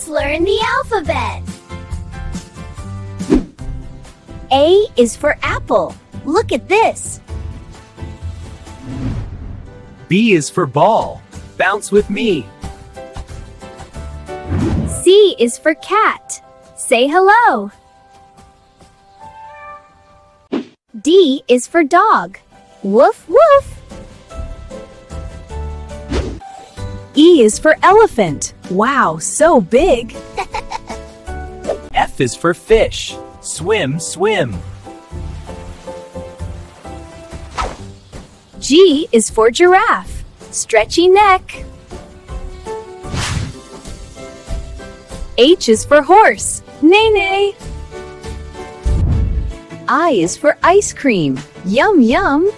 Let's learn the alphabet. A is for apple. Look at this. B is for ball. Bounce with me. C is for cat. Say hello. D is for dog. Woof, woof. E is for elephant. Wow, so big. F is for fish. Swim, swim. G is for giraffe. Stretchy neck. H is for horse. Neigh, neigh. I is for ice cream. Yum, yum.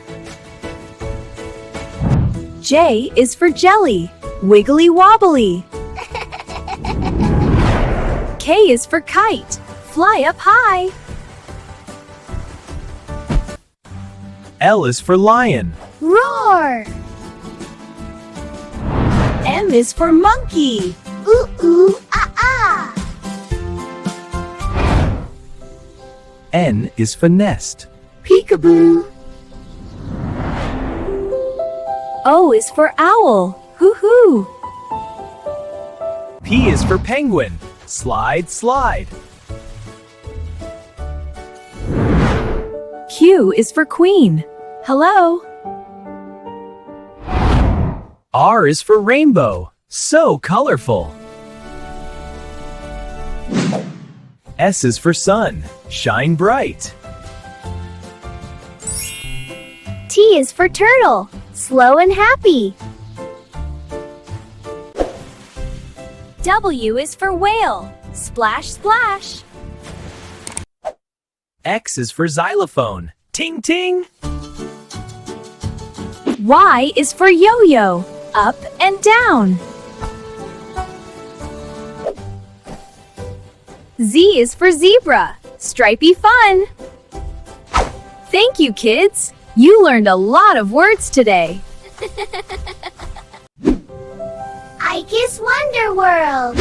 J is for jelly. Wiggly wobbly. K is for kite. Fly up high. L is for lion. Roar. M is for monkey. Ooh, ooh, ah, ah. N is for nest. Peekaboo. O is for owl. Hoo hoo. P is for penguin. Slide, slide. Q is for queen. Hello. R is for rainbow. So colorful. S is for sun. Shine bright. T is for turtle. Slow and happy. W is for whale. Splash, splash. X is for xylophone. Ting, ting. Y is for yo-yo. Up and down. Z is for zebra. Stripey fun. Thank you, kids. You learned a lot of words today. Ike's Wonder World.